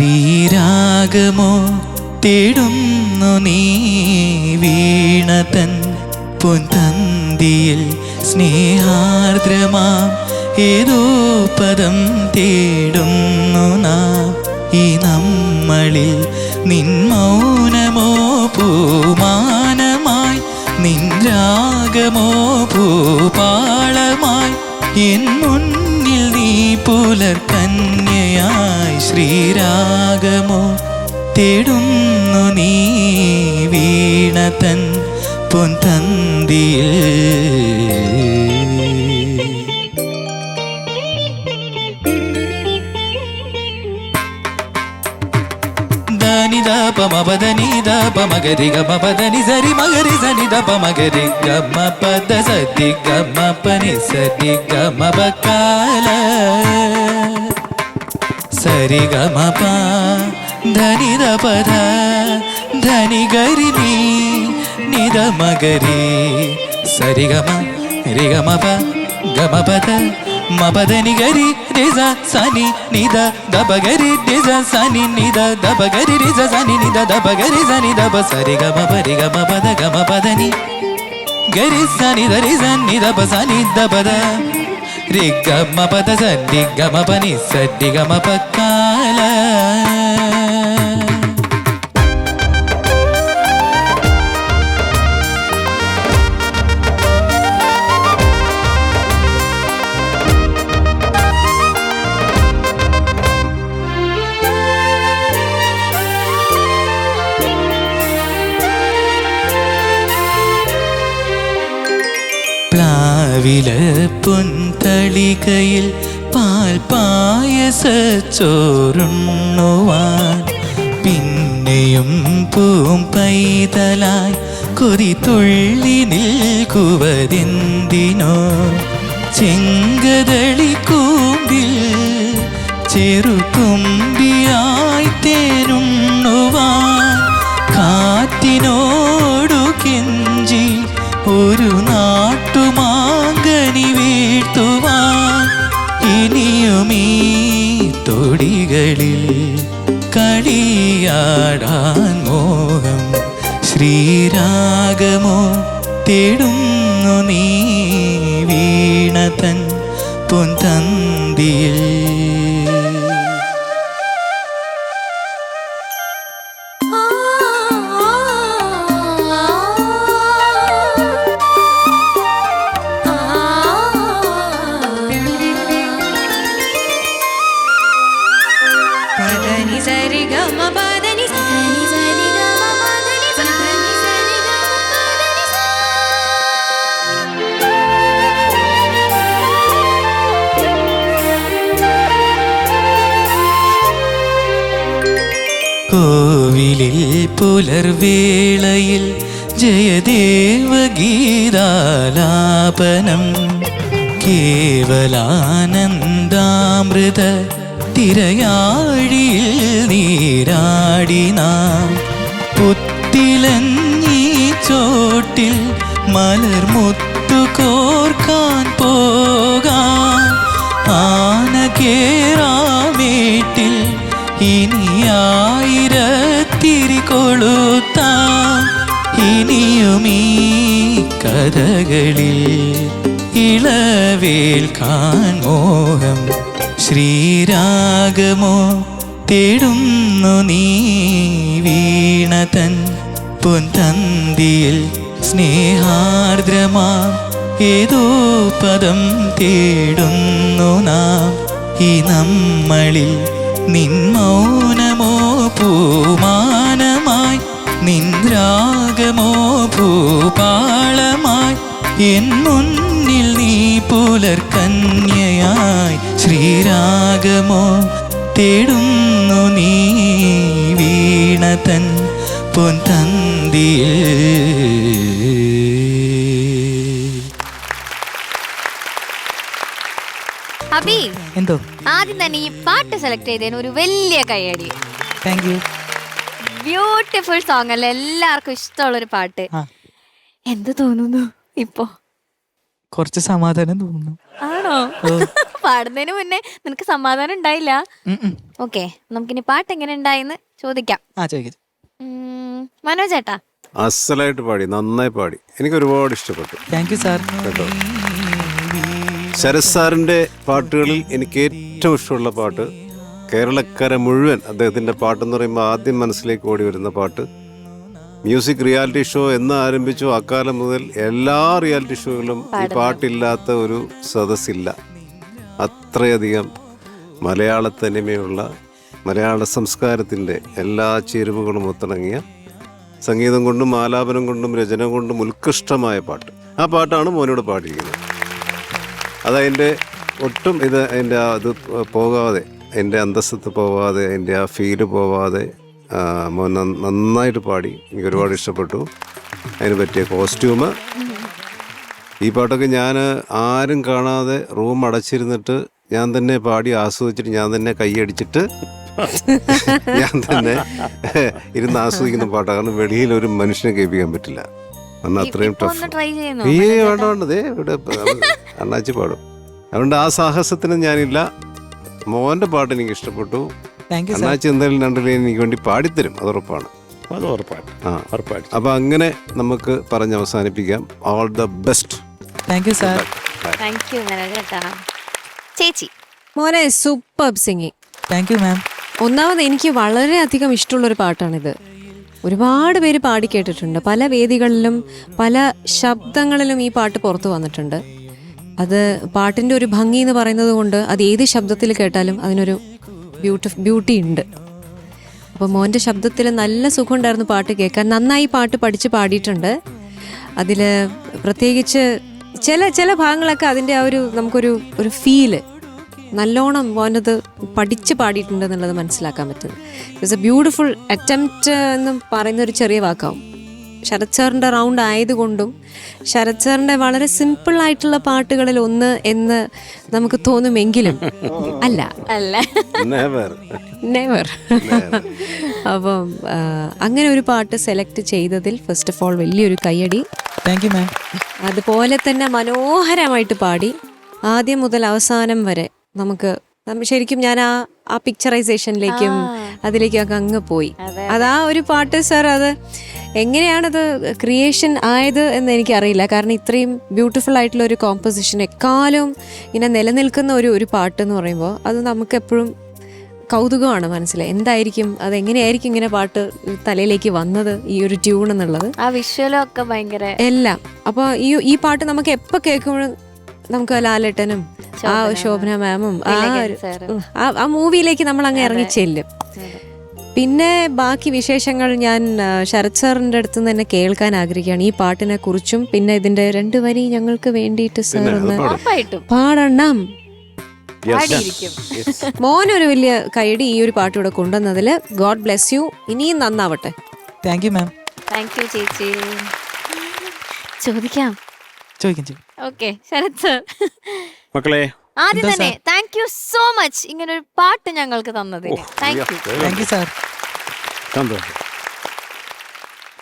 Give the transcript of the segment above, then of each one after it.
ശ്രീരാഗമോ തേടുന്നു നീ വീണതൻ പൊൻതന്തിയിൽ സ്നേഹാർദ്രമാം ഏതോ പദം തേടുന്നു നാം ഈ നമ്മളിൽ നിൻ മൗനമോ പൂമാനമായി നിൻ രാഗമോ ഭൂപാളമായി എൻ മുന്നിൽ നീ പുലർകന്യയായി ശ്രീരാഗമോ തേടുന്നു നീ വീണതൻ പൊൻതന്തിയിൽ పమపదని పమగరి గమపదని సరి మగరి సని దపమగరి గమ పద సతి గమ పని సతి గమ బకాల సరి గమ ప ధని దపద ధని గరి ని నిద మగరి సరి గమ రి గమ ప గమ పద మపదని గరి రిజ సని నిద దబగరి రిజ సని నిద దబగరి రిజ సని నిద దబగరి సని దబ సరి గమ పరి గమ పద గమ పదని గరి సని దరి సని దబ సని దబద రి గమ పద సని గమ పని సడి గమ పకాల പ്ലാവില പൊൻതളികയിൽ പാൽ പായസച്ചോറുണ്ണുവാൻ പിന്നെയും പൂം പൈതലായി കൊതി തുള്ളി നിൽക്കുവതെന്തിനോ ചെങ്കതളി കൂമ്പിൽ ചെറുതുമ്പിയായി തേനുണ്ണുവാൻ കാറ്റിനോടു കെഞ്ചി ഒരു നാട്ടുമാങ്കനി വീഴ്ത്തുവാൻ ഇനിയുമീ തൊടികളിൽ കളിയാടാൻ മോഹം ശ്രീരാഗമോ തേടുന്നു നീ വീണതൻ പൊൻതന്തിയിൽ കോവിലിൽ പുലർവേളയിൽ ജയദേവഗീതാലാപനം കേവലാനന്ദാമൃത തിരയാഴിയിൽ നീരാടിന പുത്തിലഞ്ഞി ചോട്ടിൽ മലർമുത്തു കോർക്കാൻ പോകാൻ ആന കേറാമേട്ടിൽ ഇനിയായിരത്തിരി കൊളുത്താൻ ഇനിയുമീ കഥകളിൽ ഇളവേൽക്കാൻ മോഹം ശ്രീരാഗമോ തേടുന്നു നീ വീണതൻ പൊൻതന്തിയിൽ സ്നേഹാർദ്രമാം ഏതോ പദം തേടുന്നു നാം ഈ നമ്മളിൽ നിൻ മൗനമോ പൂമാനമായി നിൻ രാഗമോ ഭൂപാളമായി എൻ മുന്നിൽ നീ പുലർകന്യയായി ശ്രീരാഗമോ തേടുന്നു നീ വീണതൻ പൊൻതന്തിയിൽ. അബി എന്തോ ആദ്യം തന്നെ ഈ പാട്ട് സെലക്ട് ചെയ്തതിന് ഒരു വലിയ കയ്യടി. Thank you. ബ്യൂട്ടിഫുൾ സോങ് അല്ലേ, എല്ലാവർക്കും ഇഷ്ടമുള്ളൊരു പാട്ട്. എന്ത് തോന്നുന്നു ഇപ്പോ? കുറച്ച് സമാധാനം തോന്നുന്നു. ആണോ? പാടുന്നതിന് മുന്നേ നിനക്ക് സമാധാനം ഉണ്ടായില്ല. ഓക്കെ, നമുക്കിനി പാട്ട് എങ്ങനെ ഉണ്ടായിന്ന് ചോദിക്കാം. ചോദിക്കാം. മനോജ് ചേട്ടാ. അസലായിട്ട് പാടി, നന്നായി പാടി, എനിക്ക് ഒരുപാട് ഇഷ്ടപ്പെട്ടു. Thank you sir. കേട്ടോ, ശരത് സാറിൻ്റെ പാട്ടുകളിൽ എനിക്ക് ഏറ്റവും ഇഷ്ടമുള്ള പാട്ട്, കേരളക്കര മുഴുവൻ അദ്ദേഹത്തിൻ്റെ പാട്ടെന്ന് പറയുമ്പോൾ ആദ്യം മനസ്സിലേക്ക് ഓടി വരുന്ന പാട്ട്, മ്യൂസിക് റിയാലിറ്റി ഷോ എന്ന് ആരംഭിച്ചോ അക്കാലം മുതൽ എല്ലാ റിയാലിറ്റി ഷോകളിലും ഈ പാട്ടില്ലാത്ത ഒരു സദസ്സില്ല. അത്രയധികം മലയാള തനിമയുള്ള, മലയാള സംസ്കാരത്തിൻ്റെ എല്ലാ ചേരുവകളും ഒത്തിണങ്ങിയ, സംഗീതം കൊണ്ടും ആലാപനം കൊണ്ടും രചന കൊണ്ടും ഉത്കൃഷ്ടമായ പാട്ട്. ആ പാട്ടാണ് മോനോട് പാടിയിരിക്കുന്നത്. അതതിൻ്റെ ഒട്ടും അതിൻ്റെ അത് പോകാതെ, എൻ്റെ അന്തസ്സത്ത് പോവാതെ, എൻ്റെ ആ ഫീല് പോവാതെ മോൻ നന്നായിട്ട് പാടി. എനിക്ക് ഒരുപാട് ഇഷ്ടപ്പെട്ടു. അതിന് പറ്റിയ കോസ്റ്റ്യൂം, ഈ പാട്ടൊക്കെ ഞാൻ ആരും കാണാതെ റൂം അടച്ചിരുന്നിട്ട് ഞാൻ തന്നെ പാടി ആസ്വദിച്ചിട്ട് ഞാൻ തന്നെ കൈയടിച്ചിട്ട് ഞാൻ തന്നെ ഇരുന്ന് ആസ്വദിക്കുന്ന പാട്ടാണ്. കാരണം വെളിയിൽ ഒരു മനുഷ്യനെ കേൾപ്പിക്കാൻ പറ്റില്ല. കാരണം അത്രയും ടഫ്. വേണ്ട വേണ്ട, ദേ ഇവിടെ അണ്ണാച്ചി പാടും. അതുകൊണ്ട് ആ സാഹസത്തിന് ഞാനില്ല. മോൻ്റെ പാട്ട് എനിക്ക് ഇഷ്ടപ്പെട്ടു. അണ്ണാച്ചി എന്തായാലും രണ്ടിലും എനിക്ക് വേണ്ടി പാടിത്തരും, അത് ഉറപ്പാണ്. അപ്പൊ അങ്ങനെ നമുക്ക് പറഞ്ഞ് അവസാനിപ്പിക്കാം. All the best. Thank you sir. ചേച്ചി. മോനെ സൂപ്പർ സിംഗിങ്. താങ്ക് യു മാം. ഒന്നാമത് എനിക്ക് വളരെയധികം ഇഷ്ടമുള്ളൊരു പാട്ടാണിത്. ഒരുപാട് പേര് പാടി കേട്ടിട്ടുണ്ട്. പല വേദികളിലും പല ശബ്ദങ്ങളിലും ഈ പാട്ട് പുറത്തു വന്നിട്ടുണ്ട്. അത് പാട്ടിൻ്റെ ഒരു ഭംഗി എന്ന് പറയുന്നത് കൊണ്ട് അത് ഏത് ശബ്ദത്തിൽ കേട്ടാലും അതിനൊരു ബ്യൂട്ടി ഉണ്ട്. അപ്പോൾ മോൻ്റെ ശബ്ദത്തിൽ നല്ല സുഖമുണ്ടായിരുന്നു പാട്ട് കേൾക്കാൻ. നന്നായി പാട്ട് പഠിച്ച് പാടിയിട്ടുണ്ട്. അതിൽ പ്രത്യേകിച്ച് ചില ഭാഗങ്ങളൊക്കെ അതിൻ്റെ ആ നമുക്കൊരു ഫീല് നല്ലോണം മോനത് പഠിച്ച് പാടിയിട്ടുണ്ട് എന്നുള്ളത് മനസ്സിലാക്കാൻ പറ്റുന്നത്. ഇറ്റ്സ് എ ബ്യൂട്ടിഫുൾ അറ്റംപ്റ്റ് എന്ന് പറയുന്ന ഒരു ചെറിയ വാക്കാവും. ശരത് സാറിൻ്റെ റൗണ്ട് ആയതുകൊണ്ടും ശരത് സാറിൻ്റെ വളരെ സിമ്പിൾ ആയിട്ടുള്ള പാട്ടുകളിൽ ഒന്ന് എന്ന് നമുക്ക് തോന്നുമെങ്കിലും അല്ല. നെവർ. അപ്പം അങ്ങനെ ഒരു പാട്ട് സെലക്ട് ചെയ്തതിൽ ഫസ്റ്റ് ഓഫ് ഓൾ വലിയൊരു കയ്യടി. താങ്ക് യു മാം. അതുപോലെ തന്നെ മനോഹരമായിട്ട് പാടി. ആദ്യം മുതൽ അവസാനം വരെ ശരിക്കും ഞാൻ ആ പിക്ചറൈസേഷനിലേക്കും അതിലേക്കൊക്കെ അങ്ങ് പോയി. അതാ ഒരു പാട്ട് സാർ, അത് എങ്ങനെയാണത് ക്രിയേഷൻ ആയത് എന്ന് എനിക്കറിയില്ല. കാരണം ഇത്രയും ബ്യൂട്ടിഫുൾ ആയിട്ടുള്ള ഒരു കോമ്പോസിഷൻ എക്കാലവും ഇങ്ങനെ നിലനിൽക്കുന്ന ഒരു പാട്ട് എന്ന് പറയുമ്പോൾ അത് നമുക്ക് എപ്പോഴും കൗതുകമാണ് മനസ്സിലായി. എന്തായിരിക്കും അതെങ്ങനെയായിരിക്കും ഇങ്ങനെ പാട്ട് തലയിലേക്ക് വന്നത്, ഈ ഒരു ട്യൂൺ എന്നുള്ളത്, ആ വിഷ്വലൊക്കെ ഭയങ്കര എല്ലാം. അപ്പോൾ ഈ പാട്ട് നമുക്ക് എപ്പോൾ കേൾക്കുമ്പോഴും നമുക്ക് ലാലേട്ടനും ആ ശോഭന മാമും ആ മൂവിയിലേക്ക് നമ്മൾ അങ്ങ് ഇറങ്ങിച്ചെല്ലും. പിന്നെ ബാക്കി വിശേഷങ്ങൾ ഞാൻ ശരത് സാറിൻ്റെ അടുത്ത് നിന്ന് തന്നെ കേൾക്കാൻ ആഗ്രഹിക്കുകയാണ് ഈ പാട്ടിനെ കുറിച്ചും. പിന്നെ ഇതിന്റെ 2 വരി ഞങ്ങൾക്ക് വേണ്ടിയിട്ട് സാർ ഒന്ന് പാടണം. മോനൊരു വലിയ കൈയടി ഈ ഒരു പാട്ട് ഇവിടെ കൊണ്ടുവന്നതിൽ. God bless you. ഇനിയും നന്നാവട്ടെ. Thank you ma'am. Thank you ചേച്ചി. ചോദിക്കാം. Okay Sharath sir. മക്കളെ, ആദ്യം തന്നെ താങ്ക് യു സോ മച്ച് ഇങ്ങനെ ഒരു പാട്ട് ഞങ്ങൾക്ക് തന്നതിന്. Thank you sir.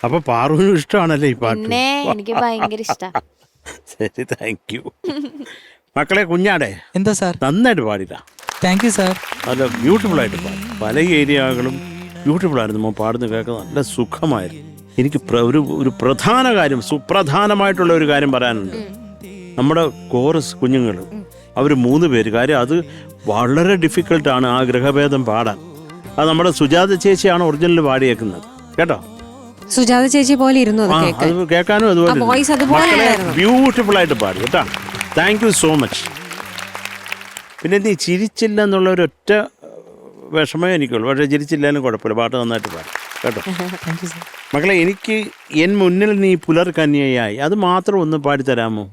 അപ്പൊ പാറുവിനും ഇഷ്ടമാണല്ലേ ഈ പാട്ട്? പിന്നെ എനിക്ക് ഭയങ്കര ഇഷ്ടമാണ്. ശരി, താങ്ക് യു. മക്കളെ, കുഞ്ഞാടെ എന്താ സാർ? നന്നായിട്ട് പാടില്ല. Thank you sir. നല്ല ബ്യൂട്ടിഫുൾ ആയിട്ട് പാടി. പല ഏരിയകളും ബ്യൂട്ടിഫുൾ ആയിരുന്നു. നമ്മൾ പാടുന്ന കേൾക്കാൻ നല്ല സുഖമായിരുന്നു. എനിക്ക് ഒരു പ്രധാന കാര്യം, സുപ്രധാനമായിട്ടുള്ള ഒരു കാര്യം പറയാനുണ്ട്. നമ്മുടെ കോറസ് കുഞ്ഞുങ്ങൾ അവർ 3 പേര്, കാര്യം അത് വളരെ ഡിഫിക്കൽട്ടാണ് ആ ഗ്രഹഭേദം പാടാൻ. അത് നമ്മുടെ സുജാത ചേച്ചിയാണ് ഒറിജിനൽ പാടിയേക്കുന്നത് കേട്ടോ. സുജാത ചേച്ചി പോലെ ഇരുന്നു അത് കേൾക്കാനും അതുപോലെ ബ്യൂട്ടിഫുൾ ആയിട്ട് പാടി കേട്ടോ. Thank you so much. പിന്നെ നീ ചിരിച്ചില്ല എന്നുള്ള ഒരൊറ്റ വിഷമം എനിക്കുള്ളൂ. പക്ഷേ ചിരിച്ചില്ലാലും കുഴപ്പമില്ല, പാട്ട് നന്നായിട്ട് പാടി കേട്ടോ. മക്കളെ, എനിക്ക് എൻ മുന്നിൽ നീ പുലർകന്യയായി അത് മാത്രം ഒന്ന് പാടിത്തരാമോ?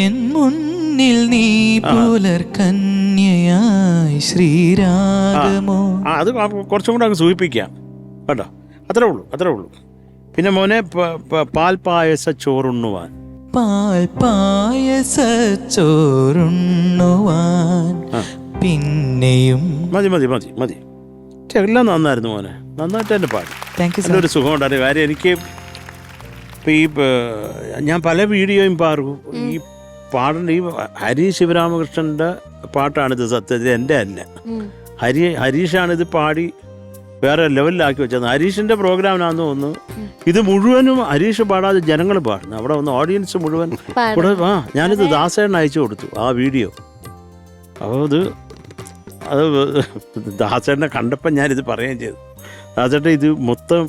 എൻ മുന്നിൽ നീ പുലർകന്യയായി ശ്രീരാഗമോ. അത് കുറച്ചും കൂടെ അങ്ങ് സൂചിപ്പിക്കാം കേട്ടോ. അത്രേ ഉള്ളൂ. പിന്നെ മോനെ, പാൽപായസ ചോറുണ്ണുവാൻ. പാൽപായസ ചോറുണ്ണുവാൻ. പിന്നെയും മതി. എല്ലാം നന്നായിരുന്നു മോനെ, നന്നായിട്ട് തന്നെ പാടി. Thank you. നല്ലൊരു സുഖമുണ്ടായിരുന്നു. കാര്യം എനിക്ക് ഇപ്പം ഞാൻ പല വീഡിയോയും ഈ പാടേണ്ട ഈ ഹരി ശിവരാമകൃഷ്ണൻ്റെ പാട്ടാണിത്. സത്യത്തിൽ എൻ്റെ അല്ല, ഹരീഷാണിത് പാടി വേറെ ലെവലിലാക്കി വെച്ചത്. ഹരീഷിൻ്റെ പ്രോഗ്രാമിനാന്ന് തോന്നുന്നു. ഇത് മുഴുവനും ഹരീഷ് പാടാതെ ജനങ്ങൾ പാടുന്നു. അവിടെ വന്ന് ഓഡിയൻസ് മുഴുവൻ ഇവിടെ ഞാനിത് ദാസേണ്ണ അയച്ചു കൊടുത്തു ആ വീഡിയോ. അപ്പോൾ അത് ദാസേണ്ണെ കണ്ടപ്പോൾ ഞാനിത് പറയുകയും ചെയ്തു. ദാസേട്ടൻ ഇത് മൊത്തം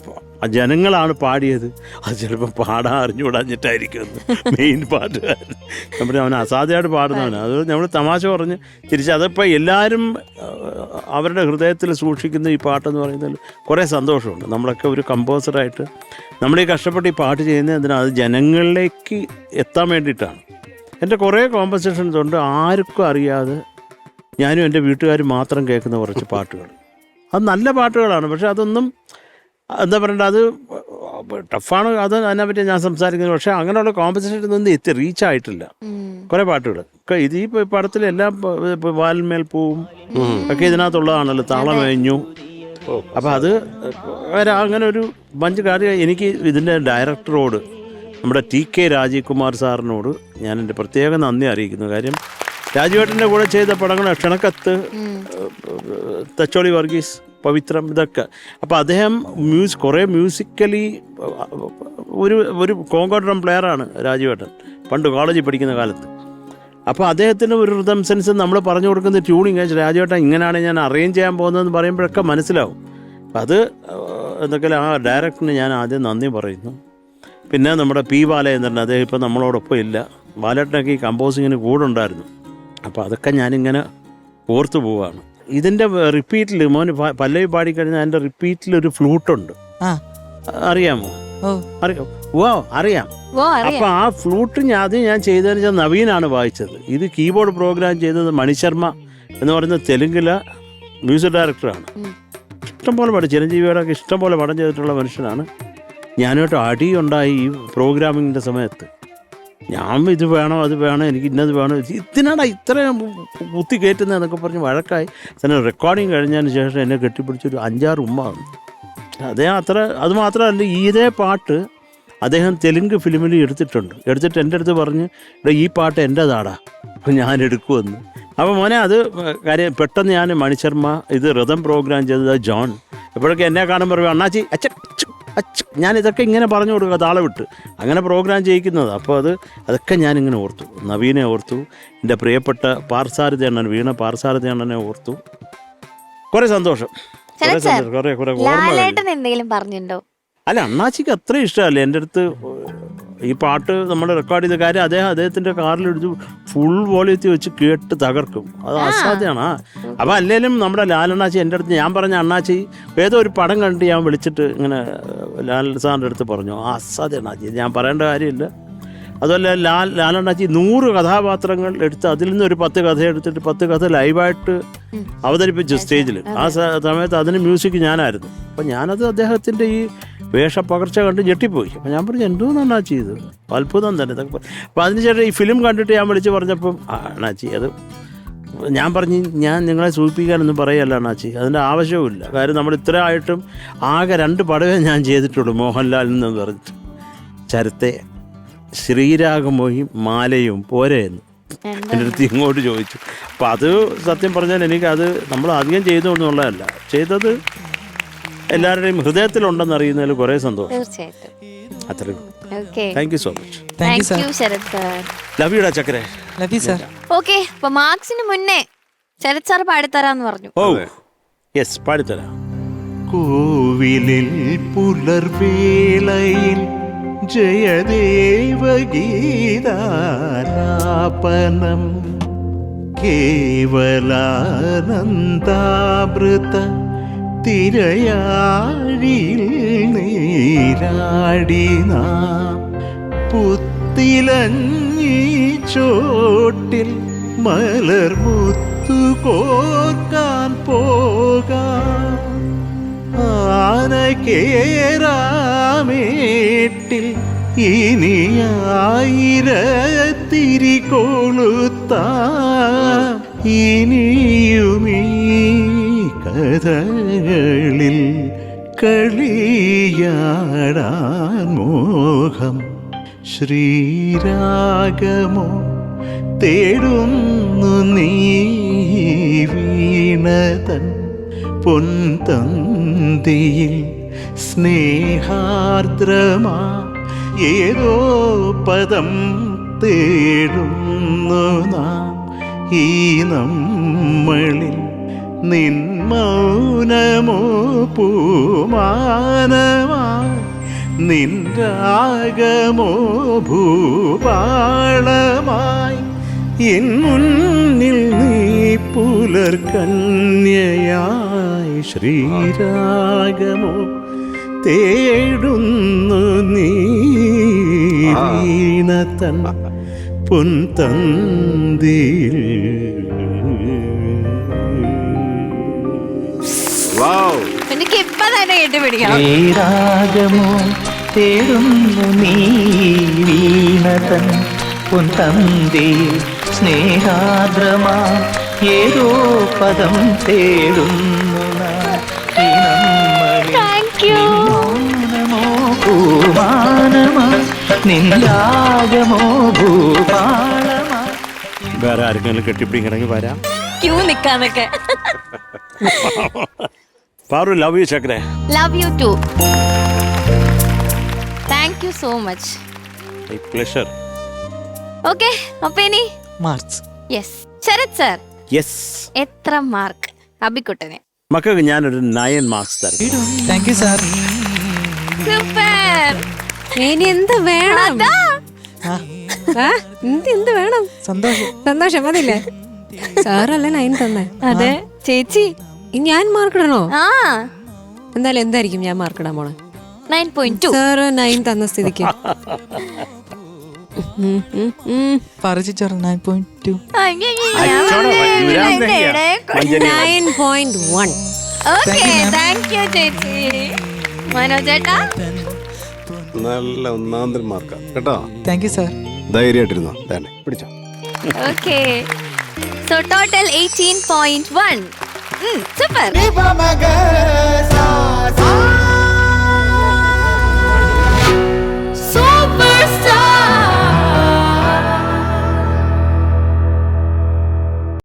ജനങ്ങളാണ് പാടിയത്, അത് ചിലപ്പോൾ പാടാൻ അറിഞ്ഞുകൂടാഞ്ഞിട്ടായിരിക്കും മെയിൻ പാട്ടുകാരൻ. നമ്മുടെ അവൻ അസാധ്യമായിട്ട് പാടുന്നവനാണ്. അത് നമ്മൾ തമാശ പറഞ്ഞ് തിരിച്ച് അതിപ്പോൾ എല്ലാവരും അവരുടെ ഹൃദയത്തിൽ സൂക്ഷിക്കുന്ന ഈ പാട്ടെന്ന് പറയുന്നതിൽ കുറേ സന്തോഷമുണ്ട്. നമ്മളൊക്കെ ഒരു കമ്പോസറായിട്ട് നമ്മൾ ഈ കഷ്ടപ്പെട്ട് ഈ പാട്ട് ചെയ്യുന്നത് എന്തിനാണ്? അത് ജനങ്ങളിലേക്ക് എത്താൻ വേണ്ടിയിട്ടാണ്. എൻ്റെ കുറേ കോമ്പസിഷൻസ് ഉണ്ട് ആർക്കും അറിയാതെ ഞാനും എൻ്റെ വീട്ടുകാരും മാത്രം കേൾക്കുന്ന കുറച്ച് പാട്ടുകൾ. അത് നല്ല പാട്ടുകളാണ്, പക്ഷെ അതൊന്നും എന്താ പറയണ്ട, അത് ടഫാണ്. അത് അതിനെപ്പറ്റി ഞാൻ സംസാരിക്കുന്നത്. പക്ഷേ അങ്ങനെയുള്ള കോമ്പസിഷനൊന്നും റീച്ചായിട്ടില്ല കുറേ പാട്ടുകൾ. ഇത് ഈ പടത്തിൽ എല്ലാം വാൽമേൽ പൂവും ഒക്കെ ഇതിനകത്തുള്ളതാണല്ലോ. താളം കഴിഞ്ഞു. അപ്പം അത് അങ്ങനെ ഒരു ബഞ്ച് കാര്യം. എനിക്ക് ഇതിൻ്റെ ഡയറക്ടറോട്, നമ്മുടെ TK രാജീവ് കുമാർ സാറിനോട് ഞാൻ എൻ്റെ പ്രത്യേക നന്ദി അറിയിക്കുന്നു. കാര്യം രാജുവേട്ടൻ്റെ കൂടെ ചെയ്ത പടങ്ങൾ ക്ഷണക്കത്ത്, തച്ചോളി വർഗീസ്, പവിത്രം, ഇതൊക്കെ. അപ്പോൾ അദ്ദേഹം കുറേ മ്യൂസിക്കലി ഒരു കോങ്കോ ഡ്രം പ്ലെയറാണ് രാജുവേട്ടൻ, പണ്ട് കോളേജിൽ പഠിക്കുന്ന കാലത്ത്. അപ്പോൾ അദ്ദേഹത്തിന് ഒരു റിതം സെൻസ് നമ്മൾ പറഞ്ഞു കൊടുക്കുന്ന ട്യൂണിങ് രാജുവേട്ടൻ ഇങ്ങനെയാണ് ഞാൻ അറേഞ്ച് ചെയ്യാൻ പോകുന്നതെന്ന് പറയുമ്പോഴൊക്കെ മനസ്സിലാവും. അപ്പം അത് എന്തൊക്കെയാണ് ആ ഡയറക്ടറിന് ഞാൻ ആദ്യം നന്ദി പറയുന്നു. പിന്നെ നമ്മുടെ P. ബാലചന്ദ്രൻ, അദ്ദേഹം ഇപ്പോൾ നമ്മളോടൊപ്പം ഇല്ല. ബാലേട്ടനൊക്കെ ഈ കമ്പോസിങ്ങിന് കൂടെ ഉണ്ടായിരുന്നു. അപ്പോൾ അതൊക്കെ ഞാനിങ്ങനെ ഓർത്തു പോവാണ്. ഇതിൻ്റെ റിപ്പീറ്റിൽ മോന് പല്ലവി പാടിക്കഴിഞ്ഞാൽ അതിൻ്റെ റിപ്പീറ്റിലൊരു ഫ്ലൂട്ടുണ്ട്, അറിയാമോ? അറിയാം. അപ്പോൾ ആ ഫ്ലൂട്ട് ഞാൻ ചെയ്തതെന്ന് വെച്ചാൽ നവീനാണ് വായിച്ചത്. ഇത് കീബോർഡ് പ്രോഗ്രാം ചെയ്തത് മണിശർമ്മ എന്ന് പറയുന്ന തെലുങ്കിലെ മ്യൂസിക് ഡയറക്ടറാണ്. ഇഷ്ടംപോലെ പടം, ചിരഞ്ജീവിയുടെ ഒക്കെ ഇഷ്ടംപോലെ പടം ചെയ്തിട്ടുള്ള മനുഷ്യനാണ്. ഞാനായിട്ട് അടിയുണ്ടായി ഈ പ്രോഗ്രാമിങ്ങിൻ്റെ സമയത്ത്. ഞാൻ ഇത് വേണം, അത് വേണം, എനിക്ക് ഇന്നത് വേണം, ഇതിനാണ് ഇത്രയും കുത്തി കയറ്റുന്നതെന്നൊക്കെ പറഞ്ഞ് വഴക്കായി. തന്നെ റെക്കോർഡിങ് കഴിഞ്ഞതിന് ശേഷം എന്നെ കെട്ടിപ്പിടിച്ചൊരു 5-6 ഉമ്മ വന്നു. അദ്ദേഹം അത് മാത്രമല്ല, ഇതേ പാട്ട് അദ്ദേഹം തെലുങ്ക് ഫിലിമിൽ എടുത്തിട്ട് എൻ്റെ അടുത്ത് പറഞ്ഞ് ഈ പാട്ട് എൻ്റെതാടാ, അപ്പം ഞാൻ എടുക്കുമെന്ന്. അപ്പോൾ മോനെ അത് കാര്യം പെട്ടെന്ന് ഞാൻ മണിശർമ്മ ഇത് റിതം പ്രോഗ്രാം ചെയ്തത് ജോൺ എപ്പോഴൊക്കെ എന്നെ കാണുമ്പോൾ പറയും അണ്ണാച്ചി ഞാനിതൊക്കെ ഇങ്ങനെ പറഞ്ഞു കൊടുക്കുക താളമിട്ട് അങ്ങനെ പ്രോഗ്രാം ചെയ്യിക്കുന്നത്. അപ്പോൾ അതൊക്കെ ഞാനിങ്ങനെ ഓർത്തു. നവീനെ ഓർത്തു, എൻ്റെ പ്രിയപ്പെട്ട പാർസാരഥി അണ്ണൻ, വീണ പാർസാരഥി അണ്ണനെ ഓർത്തു. കുറേ സന്തോഷം, കുറേ എന്തെങ്കിലും പറഞ്ഞിട്ടുണ്ടോ? അല്ല, അണ്ണാച്ചിക്ക് അത്ര ഇഷ്ടമല്ലേ എൻ്റെ അടുത്ത് ഈ പാട്ട് നമ്മൾ റെക്കോർഡ് ചെയ്ത കാര്യം. അദ്ദേഹത്തിൻ്റെ കാറിലെടുത്ത് ഫുൾ വോളിയത്തിൽ വെച്ച് കേട്ട് തകർക്കും. അത് അസാധ്യമാണ്. അപ്പം അല്ലെങ്കിലും നമ്മുടെ ലാലണ്ണാച്ചി എൻ്റെ അടുത്ത്, ഞാൻ പറഞ്ഞ അണ്ണാച്ചി ഏതോ ഒരു പടം കണ്ടിട്ട് ഞാൻ വിളിച്ചിട്ട് ഇങ്ങനെ ലാൽ സാറിൻ്റെ അടുത്ത് പറഞ്ഞു, അസാധ്യ അണ്ണാച്ചി, ഞാൻ പറയേണ്ട കാര്യമില്ല. അതുപോലെ ലാലണ്ണാച്ചി 100 കഥാപാത്രങ്ങൾ എടുത്ത് അതിൽ നിന്ന് ഒരു 10 കഥ എടുത്തിട്ട് 10 കഥ ലൈവായിട്ട് അവതരിപ്പിച്ചു സ്റ്റേജിൽ. ആ സമയത്ത് അതിന് മ്യൂസിക് ഞാനായിരുന്നു. അപ്പം ഞാനത് അദ്ദേഹത്തിൻ്റെ ഈ വേഷപ്പകർച്ച കണ്ട് ഞെട്ടിപ്പോയി. അപ്പം ഞാൻ പറഞ്ഞു എന്തോന്ന് അണ്ണാച്ചി ഇത് അത്ഭുതം തന്നെ ഇതൊക്കെ. അപ്പം അതിനുശേഷം ഈ ഫിലിം കണ്ടിട്ട് ഞാൻ വിളിച്ച് പറഞ്ഞപ്പം അണ്ണാച്ചി അത് ഞാൻ പറഞ്ഞു, ഞാൻ നിങ്ങളെ സൂചിപ്പിക്കാനൊന്നും പറയല്ല അണ്ണാച്ചി, അതിൻ്റെ ആവശ്യവുമില്ല. കാര്യം നമ്മൾ ഇത്ര ആയിട്ടും ആകെ 2 പടവേ ഞാൻ ചെയ്തിട്ടുള്ളൂ മോഹൻലാലിൽ നിന്ന് പറഞ്ഞിട്ട്. ചരത്തെ ശ്രീരാഗമോയും മാലയും പോരെയെന്ന് എൻ്റെ അടുത്ത് ഇങ്ങോട്ട് ചോദിച്ചു. അപ്പം അത് സത്യം പറഞ്ഞാൽ എനിക്കത് നമ്മൾ അധികം ചെയ്തോന്നുള്ളതല്ല, ചെയ്തത് എല്ലാവരുടെയും ഹൃദയത്തിലുണ്ടെന്ന് അറിയുന്നതിൽ കുറേ സന്തോഷം. തീർച്ചയായിട്ടും. അത്രയും. Thank you so much. Love യുടാ ചക്കരെ. Love you sir. ഓക്കെ, അപ്പൊ മാർക്സിന് മുന്നേ ശരത് സാർ പാടിത്തരാന്ന് പറഞ്ഞു. ഓ യെസ്, പാടിത്തരാം. കോവിലിൽ പുലർവേളയിൽ ജയദേവഗീതാലാപനം കേവലാനന്ദാമൃത തിരയാഴിയിൽ നീരാടി നാം പുത്തിലഞ്ഞി ചോട്ടിൽ മലർമുത്തു കോർക്കാൻ പോകാം ആന കേറാമേട്ടിൽ ഇനി 1000 കൊളുത്താം ഇനിയുമീ കഥകളിൽ കളിയാടാൻ മോഹം ശ്രീരാഗമോ തേടുന്നു നീ വീണതൻ പൊൻതന്തിയിൽ സ്നേഹാർദ്രമാ ഏതോ പദം തേടുന്നു നാം ഈ നമ്മളിൽ നിൻ മൗനമോ പൂമാനമായി നിൻ രാഗമോ ഭൂപാളമായി എൻ മുന്നിൽ നീ പുലർകന്യയായി ശ്രീരാഗമോ തേടുന്നു നീ വീണതൻ പൊൻതന്തിയിൽ. വാവ്. എനിക്ക് ഇപ്പൊ തന്നെ കേട്ട് പിടിക്കണം. ശ്രീരാഗമോ തേടുന്നു നീ വീണതൻ പൊൻതന്തിയിൽ സ്നേഹാദ്രമാ ഏതോ പദം തേടുന്നു നാം ഈ നമ്മളിൽ. Thank you. മൗനമോ പൂമാനമാ നിൻ രാഗമോ ഭൂപാളമാ. വേറെ ആർക്കെങ്കിലും കെട്ടിപ്പിടിക്കണമെങ്കിൽ വരാം. ക്യൂ നിക്കാന്നൊക്കെ. പാറു, ലവ് യു ചക്രേ. Love you too. Thank you so much. Pleasure. Okay, അപ്പൊ ഇനി march. Yes Sharath sir, yes. എത്ര മാർക്ക് അബിക്കുട്ടന്? മക്കൾക്ക് ഞാനൊരു 9 മാർക്സ് തരും. Thank you sir. സൂപ്പർ. ഇനി എന്ത് വേണം? അതാ. ആ, എന്ത് വേണം? സന്തോഷം. സന്തോഷം മതില്ലേ? സാറല്ലേ 9 തന്നെ. അതെ ചേച്ചി. ഇനി ഞാൻ മാർക്ക് ഇടണോ? ആ എന്തായാലും എന്തായിരിക്കും ഞാൻ മാർക്ക് ഇടാൻ പോണേ? 9.2. സാറ് 9 തന്ന സ്ഥിതിക്ക് പറച്ചിച്ചോറ 9.2. 9.1. ഓക്കെ, താങ്ക് യു ചേച്ചി. മനോജ് ചേട്ടാ നല്ല ഒന്നാന്തരം മാർക്കാ കേട്ടോ. Thank you sir. ധൈര്യമായിട്ടിരുന്നോ തന്നെ പിടിച്ചോ. Okay, so total 18.1. സൂപ്പർ.